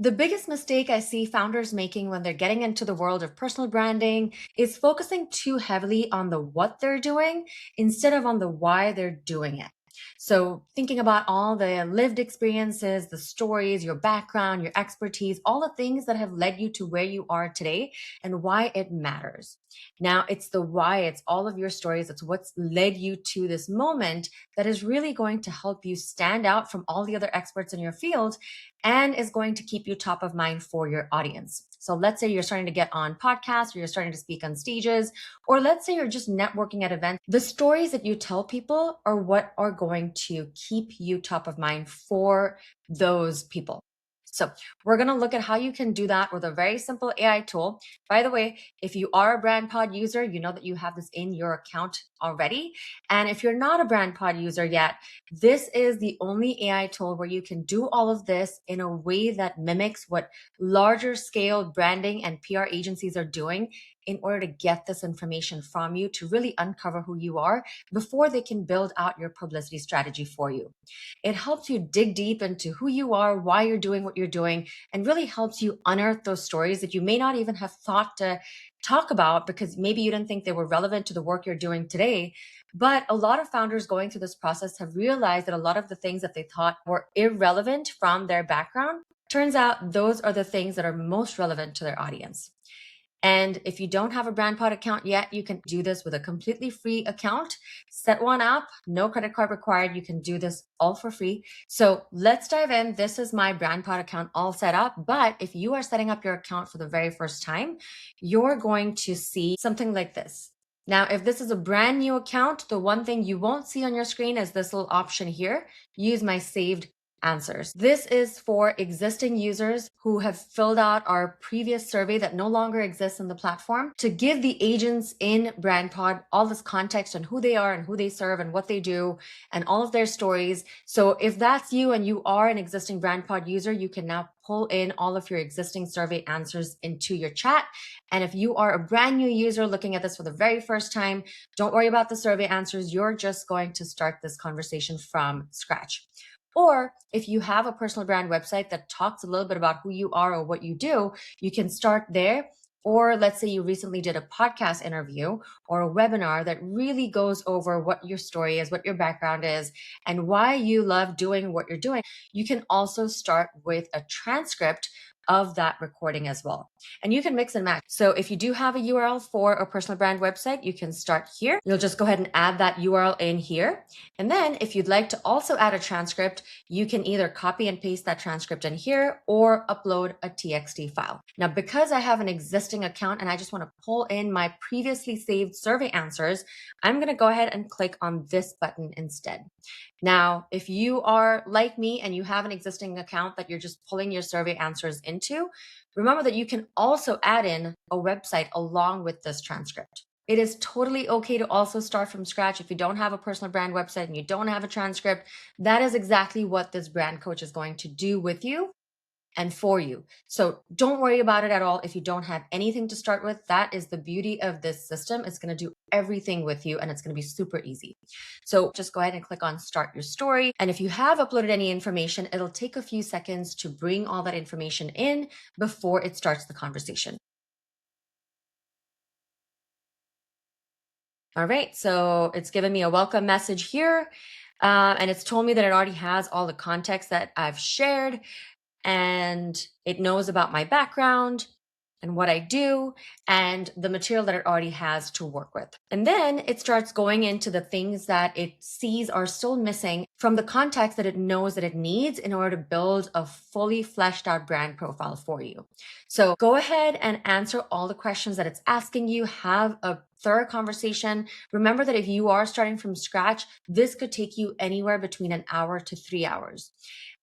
The biggest mistake I see founders making when they're getting into the world of personal branding is focusing too heavily on the what they're doing instead of on the why they're doing it. So, thinking about all the lived experiences, the stories, your background, your expertise, all the things that have led you to where you are today and why it matters. Now, it's the why, it's all of your stories, it's what's led you to this moment that is really going to help you stand out from all the other experts in your field and is going to keep you top of mind for your audience. So let's say you're starting to get on podcasts or you're starting to speak on stages, or let's say you're just networking at events. The stories that you tell people are what are going to keep you top of mind for those people. So we're going to look at how you can do that with a very simple AI tool. By the way, if you are a BrandPod user, you know that you have this in your account already. And if you're not a BrandPod user yet, this is the only AI tool where you can do all of this in a way that mimics what larger scale branding and PR agencies are doing in order to get this information from you to really uncover who you are before they can build out your publicity strategy for you. It helps you dig deep into who you are, why you're doing what you're doing, and really helps you unearth those stories that you may not even have thought to talk about because maybe you didn't think they were relevant to the work you're doing today. But a lot of founders going through this process have realized that a lot of the things that they thought were irrelevant from their background, turns out those are the things that are most relevant to their audience. And if you don't have a BrandPod account yet, you can do this with a completely free account. Set one up, no credit card required. You can do this all for free. So let's dive in. This is my BrandPod account all set up. But if you are setting up your account for the very first time, you're going to see something like this. Now, if this is a brand new account, the one thing you won't see on your screen is this little option here, use my saved answers. This is for existing users who have filled out our previous survey that no longer exists in the platform to give the agents in BrandPod all this context on who they are and who they serve and what they do and all of their stories. So if that's you and you are an existing BrandPod user, you can now pull in all of your existing survey answers into your chat. And if you are a brand new user looking at this for the very first time, don't worry about the survey answers. You're just going to start this conversation from scratch. Or if you have a personal brand website that talks a little bit about who you are or what you do, you can start there. Or let's say you recently did a podcast interview or a webinar that really goes over what your story is, what your background is, and why you love doing what you're doing. You can also start with a transcript of that recording as well. And you can mix and match. So if you do have a URL for a personal brand website, you can start here. You'll just go ahead and add that URL in here. And then if you'd like to also add a transcript, you can either copy and paste that transcript in here or upload a TXT file. Now, because I have an existing account and I just want to pull in my previously saved survey answers, I'm going to go ahead and click on this button instead. Now, if you are like me and you have an existing account that you're just pulling your survey answers into, remember that you can also add in a website along with this transcript. It is totally okay to also start from scratch if you don't have a personal brand website and you don't have a transcript. That is exactly what this brand coach is going to do with you and for you. So don't worry about it at all if you don't have anything to start with. That is the beauty of this system. It's going to do everything with you and it's going to be super easy. So just go ahead and click on start your story. And if you have uploaded any information, it'll take a few seconds to bring all that information in before it starts the conversation. All right, so it's given me a welcome message here. And it's told me that it already has all the context that I've shared and it knows about my background and what I do and the material that it already has to work with. And then it starts going into the things that it sees are still missing from the context that it knows that it needs in order to build a fully fleshed out brand profile for you. So go ahead and answer all the questions that it's asking you. Have a thorough conversation. Remember that if you are starting from scratch, this could take you anywhere between an hour to 3 hours.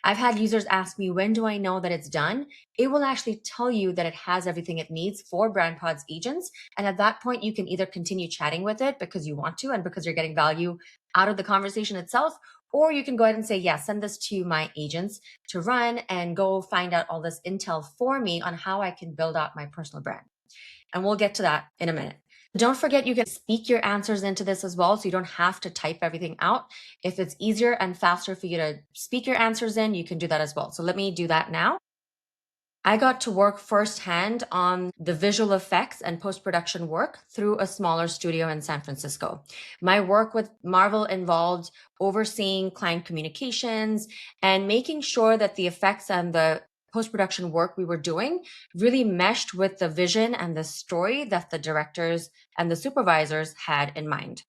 I've had users ask me, when do I know that it's done? It will actually tell you that it has everything it needs for BrandPod's agents. And at that point, you can either continue chatting with it because you want to and because you're getting value out of the conversation itself, or you can go ahead and say, yes, send this to my agents to run and go find out all this intel for me on how I can build out my personal brand. And we'll get to that in a minute. Don't forget, you can speak your answers into this as well. So you don't have to type everything out. If it's easier and faster for you to speak your answers in, you can do that as well. So let me do that now. I got to work firsthand on the visual effects and post production work through a smaller studio in San Francisco. My work with Marvel involved overseeing client communications and making sure that the effects and the post production work we were doing really meshed with the vision and the story that the directors and the supervisors had in mind.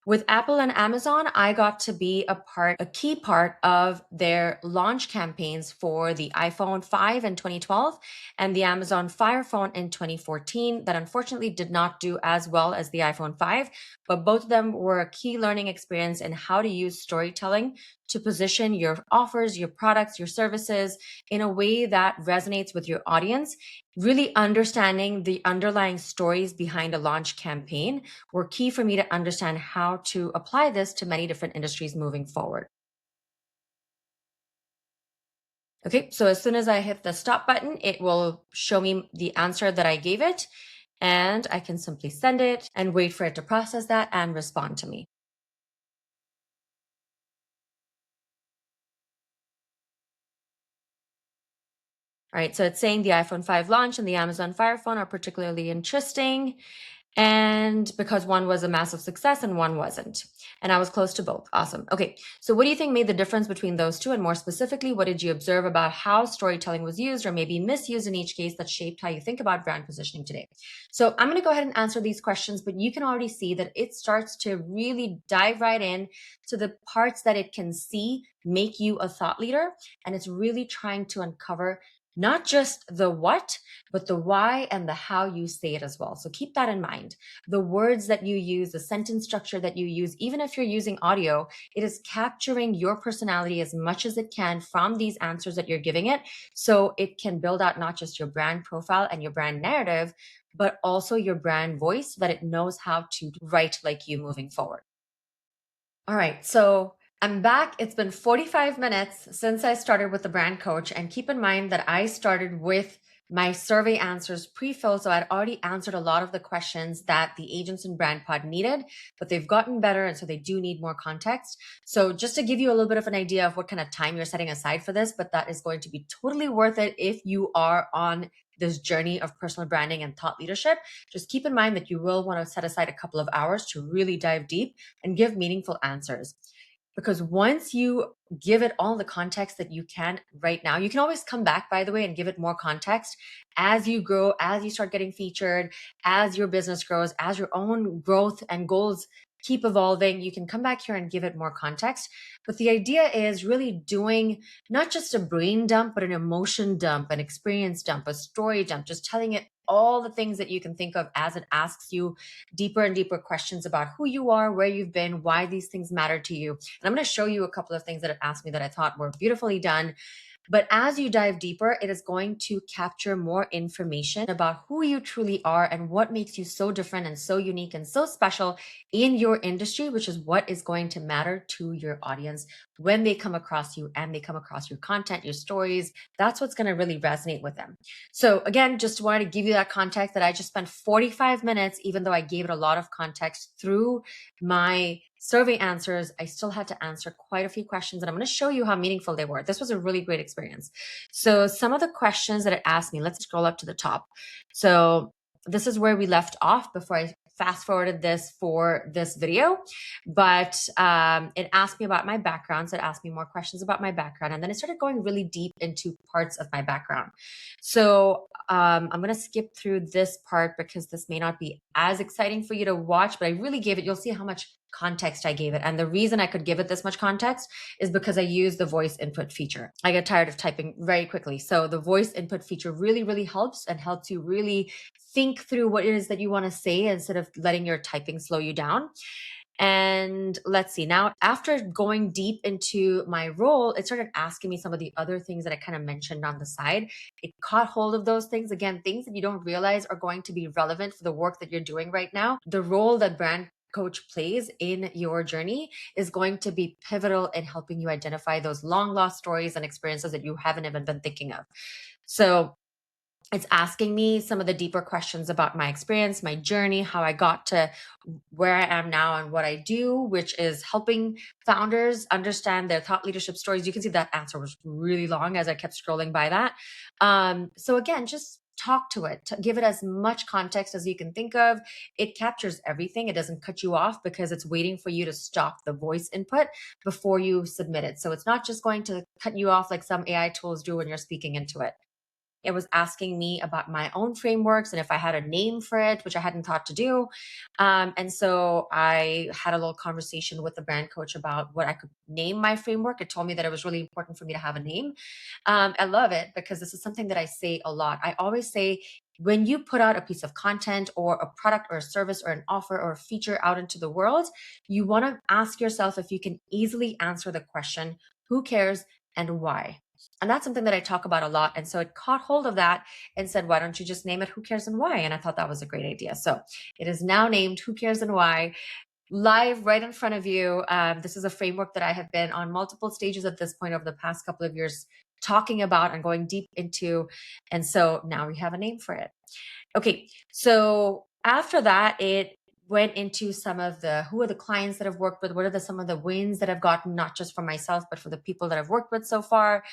With Apple and Amazon, I got to be a key part of their launch campaigns for the iPhone 5 in 2012 and the Amazon Fire Phone in 2014 that unfortunately did not do as well as the iPhone 5, but both of them were a key learning experience in how to use storytelling to position your offers, your products, your services in a way that resonates with your audience. Really understanding the underlying stories behind a launch campaign were key for me to understand how to apply this to many different industries moving forward. Okay, so as soon as I hit the stop button, it will show me the answer that I gave it, and I can simply send it and wait for it to process that and respond to me. All right, so it's saying the iPhone 5 launch and the Amazon Fire Phone are particularly interesting. And because one was a massive success and one wasn't. And I was close to both. Awesome. Okay. So, what do you think made the difference between those two? And more specifically, what did you observe about how storytelling was used or maybe misused in each case that shaped how you think about brand positioning today? So, I'm going to go ahead and answer these questions, but you can already see that it starts to really dive right in to the parts that it can see make you a thought leader. And it's really trying to uncover not just the what, but the why and the how you say it as well. So keep that in mind. The words that you use, the sentence structure that you use, even if you're using audio, it is capturing your personality as much as it can from these answers that you're giving it. So it can build out not just your brand profile and your brand narrative, but also your brand voice so that it knows how to write like you moving forward. All right, so I'm back. It's been 45 minutes since I started with the brand coach. And keep in mind that I started with my survey answers pre-filled. So I'd already answered a lot of the questions that the agents in BrandPod needed, but they've gotten better. And so they do need more context. So just to give you a little bit of an idea of what kind of time you're setting aside for this, but that is going to be totally worth it if you are on this journey of personal branding and thought leadership. Just keep in mind that you will want to set aside a couple of hours to really dive deep and give meaningful answers. Because once you give it all the context that you can right now, you can always come back, by the way, and give it more context as you grow, as you start getting featured, as your business grows, as your own growth and goals keep evolving. You can come back here and give it more context. But the idea is really doing not just a brain dump, but an emotion dump, an experience dump, a story dump, just telling it all the things that you can think of as it asks you deeper and deeper questions about who you are, where you've been, why these things matter to you. And I'm going to show you a couple of things that it asked me that I thought were beautifully done. But as you dive deeper, it is going to capture more information about who you truly are and what makes you so different and so unique and so special in your industry, which is what is going to matter to your audience when they come across you and they come across your content, your stories. That's what's going to really resonate with them. So again, just wanted to give you that context that I just spent 45 minutes, even though I gave it a lot of context through my survey answers, I still had to answer quite a few questions, and I'm going to show you how meaningful they were. This was a really great experience. So some of the questions that it asked me, let's scroll up to the top. So this is where we left off before I fast forwarded this for this video, but it asked me about my background. So it asked me more questions about my background, and then it started going really deep into parts of my background. So I'm going to skip through this part because this may not be as exciting for you to watch, but I really gave it, you'll see how much context I gave it. And the reason I could give it this much context is because I use the voice input feature. I get tired of typing very quickly. So the voice input feature really, really helps and helps you really think through what it is that you want to say instead of letting your typing slow you down. And let's see, now after going deep into my role, it started asking me some of the other things that I kind of mentioned on the side. It caught hold of those things. Again, things that you don't realize are going to be relevant for the work that you're doing right now. The role that brand coach plays in your journey is going to be pivotal in helping you identify those long lost stories and experiences that you haven't even been thinking of. So It's asking me some of the deeper questions about my experience, my journey, how I got to where I am now and what I do, which is helping founders understand their thought leadership stories. You can see that answer was really long as I kept scrolling by that. So again, just talk to it, give it as much context as you can think of. It captures everything. It doesn't cut you off because it's waiting for you to stop the voice input before you submit it. So it's not just going to cut you off like some AI tools do when you're speaking into it. It was asking me about my own frameworks and if I had a name for it, which I hadn't thought to do. And so I had a little conversation with the brand coach about what I could name my framework. It told me that it was really important for me to have a name. I love it because this is something that I say a lot. I always say, when you put out a piece of content or a product or a service or an offer or a feature out into the world, you want to ask yourself if you can easily answer the question, who cares and why? And that's something that I talk about a lot. And so it caught hold of that and said, why don't you just name it Who Cares and Why? And I thought that was a great idea. So it is now named Who Cares and Why, live right in front of you. This is a framework that I have been on multiple stages at this point over the past couple of years talking about and going deep into. And so now we have a name for it. Okay, so after that, it went into some of the who are the clients that I've worked with, what are some of the wins that I've gotten, not just for myself, but for the people that I've worked with so far.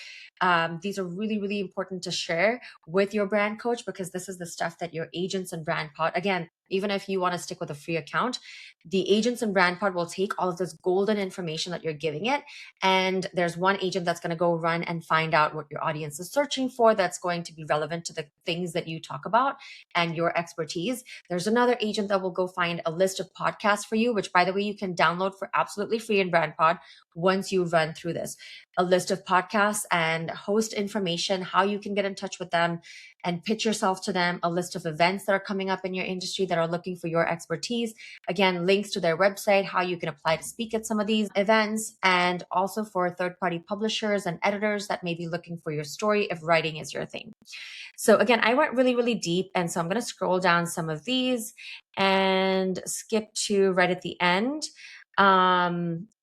These are really, really important to share with your brand coach because this is the stuff that your agents and Brandpod, again, even if you want to stick with a free account, the agents and Brandpod will take all of this golden information that you're giving it. And there's one agent that's going to go run and find out what your audience is searching for that's going to be relevant to the things that you talk about and your expertise. There's another agent that will go find a list of podcasts for you, which by the way, you can download for absolutely free in Brandpod once you run through this. A list of podcasts and host information, how you can get in touch with them and pitch yourself to them, a list of events that are coming up in your industry that are looking for your expertise. Again, links to their website, how you can apply to speak at some of these events, and also for third-party publishers and editors that may be looking for your story if writing is your thing. So again, I went really, really deep. And so I'm going to scroll down some of these and skip to right at the end,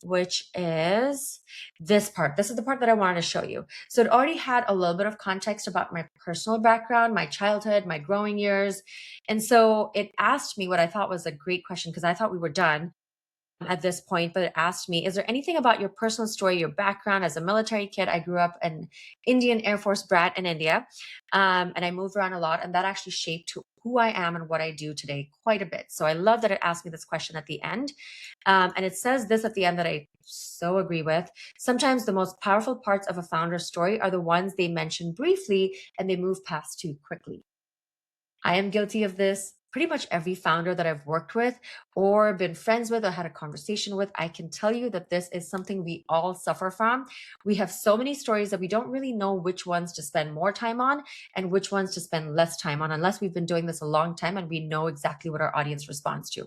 which is this part. This is the part that I wanted to show you. So it already had a little bit of context about my personal background, my childhood, my growing years. And so it asked me what I thought was a great question because I thought we were done at this point, but it asked me, is there anything about your personal story, your background as a military kid? I grew up an Indian Air Force brat in India, and I moved around a lot, and that actually shaped who I am and what I do today quite a bit. So I love that it asked me this question at the end. And it says this at the end that I so agree with. Sometimes the most powerful parts of a founder's story are the ones they mention briefly and they move past too quickly. I am guilty of this. Pretty much every founder that I've worked with or been friends with or had a conversation with, I can tell you that this is something we all suffer from. We have so many stories that we don't really know which ones to spend more time on and which ones to spend less time on, unless we've been doing this a long time and we know exactly what our audience responds to.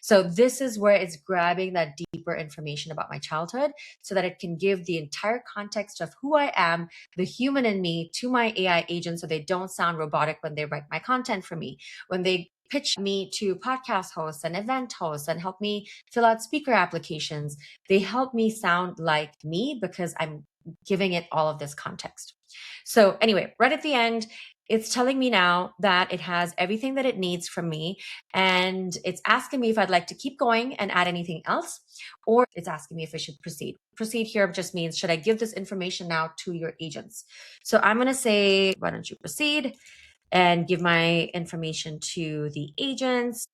So this is where it's grabbing that deeper information about my childhood so that it can give the entire context of who I am, the human in me, to my AI agents so they don't sound robotic when they write my content for me. When they pitch me to podcast hosts and event hosts and help me fill out speaker applications, they help me sound like me because I'm giving it all of this context. So anyway, right at the end, it's telling me now that it has everything that it needs from me. And it's asking me if I'd like to keep going and add anything else, or it's asking me if I should proceed. Proceed here just means, should I give this information now to your agents? So I'm going to say, why don't you proceed and give my information to the agents.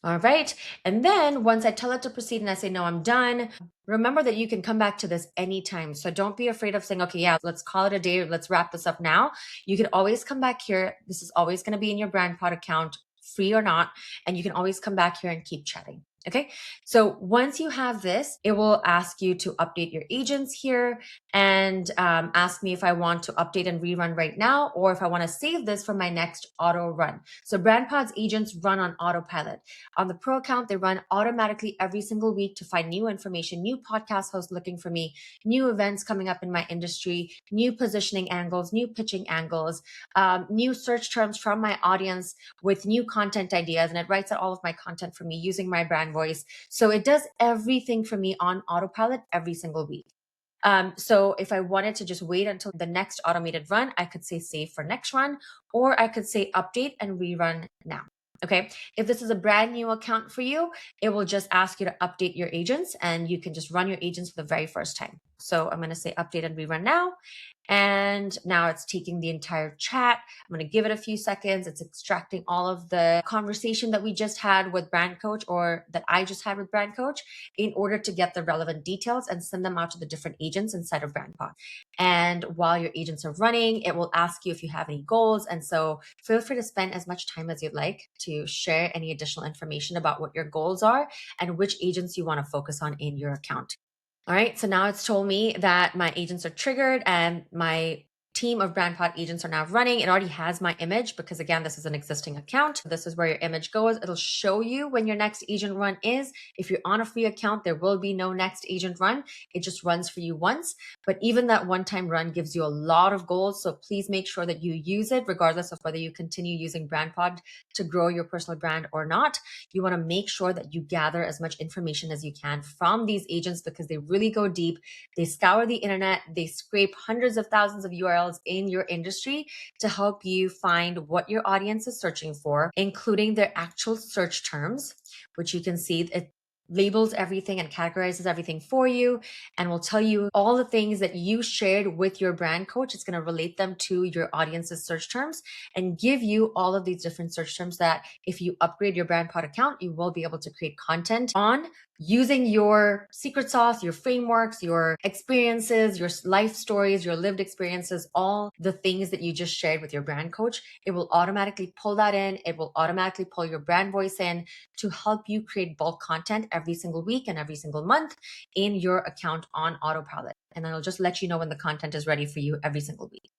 All right. And then once I tell it to proceed and I say, no, I'm done, remember that you can come back to this anytime. So don't be afraid of saying, okay, yeah, let's call it a day. Let's wrap this up now. You can always come back here. This is always going to be in your Brandpod account, free or not. And you can always come back here and keep chatting. Okay. So once you have this, it will ask you to update your agents here and ask me if I want to update and rerun right now, or if I want to save this for my next auto run. So Brandpod's agents run on autopilot. On the pro account, they run automatically every single week to find new information, new podcast hosts looking for me, new events coming up in my industry, new positioning angles, new pitching angles, new search terms from my audience with new content ideas. And it writes out all of my content for me using my brand voice. So it does everything for me on autopilot every single week. So if I wanted to just wait until the next automated run, I could say save for next run, or I could say update and rerun now. Okay. If this is a brand new account for you, it will just ask you to update your agents and you can just run your agents for the very first time. So I'm going to say update and rerun now. And now it's taking the entire chat. I'm going to give it a few seconds. It's extracting all of the conversation that we just had with Brand Coach or that I just had with Brand Coach in order to get the relevant details and send them out to the different agents inside of BrandPod. And while your agents are running, it will ask you if you have any goals. And so feel free to spend as much time as you'd like to share any additional information about what your goals are and which agents you want to focus on in your account. All right, so now it's told me that my agents are triggered and my team of BrandPod agents are now running. It already has my image because again, this is an existing account. This is where your image goes. It'll show you when your next agent run is. If you're on a free account, there will be no next agent run. It just runs for you once. But even that one-time run gives you a lot of goals. So please make sure that you use it regardless of whether you continue using BrandPod to grow your personal brand or not. You want to make sure that you gather as much information as you can from these agents because they really go deep. They scour the internet. They scrape hundreds of thousands of URLs in your industry to help you find what your audience is searching for, including their actual search terms, which you can see it labels everything and categorizes everything for you and will tell you all the things that you shared with your brand coach. It's going to relate them to your audience's search terms and give you all of these different search terms that if you upgrade your BrandPod account, you will be able to create content on using your secret sauce, your frameworks, your experiences, your life stories, your lived experiences, all the things that you just shared with your brand coach. It will automatically pull that in. It will automatically pull your brand voice in to help you create bulk content every single week and every single month in your account on autopilot. And then it'll just let you know when the content is ready for you every single week.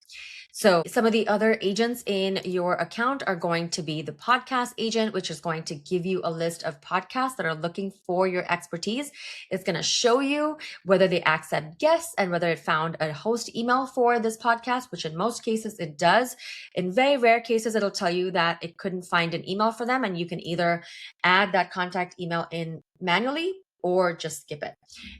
So some of the other agents in your account are going to be the podcast agent, which is going to give you a list of podcasts that are looking for your expertise. It's going to show you whether they accept guests and whether it found a host email for this podcast, which in most cases it does. In very rare cases, it'll tell you that it couldn't find an email for them and you can either add that contact email in manually or just skip it.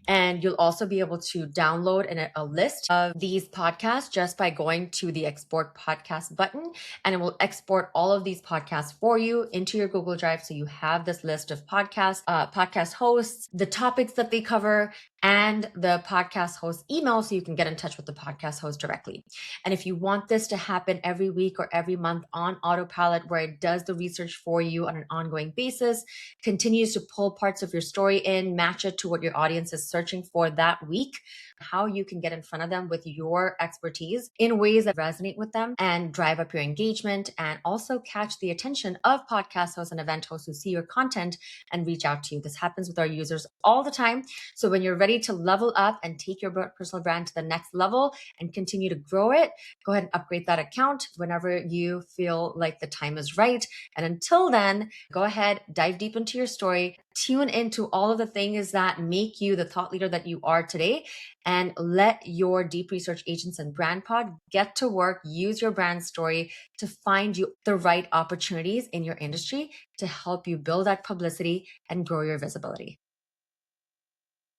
And you'll also be able to download a list of these podcasts just by going to the export podcast button, and it will export all of these podcasts for you into your Google Drive. So you have this list of podcast hosts, the topics that they cover, and the podcast host email so you can get in touch with the podcast host directly. And if you want this to happen every week or every month on autopilot, where it does the research for you on an ongoing basis, continues to pull parts of your story in, match it to what your audience is searching for that week, how you can get in front of them with your expertise in ways that resonate with them and drive up your engagement and also catch the attention of podcast hosts and event hosts who see your content and reach out to you. This happens with our users all the time. So when you're ready to level up and take your personal brand to the next level and continue to grow it, go ahead and upgrade that account whenever you feel like the time is right. And until then, go ahead, dive deep into your story, tune into all of the things that make you the thought leader that you are today, and let your deep research agents and BrandPod get to work, use your brand story to find you the right opportunities in your industry to help you build that publicity and grow your visibility.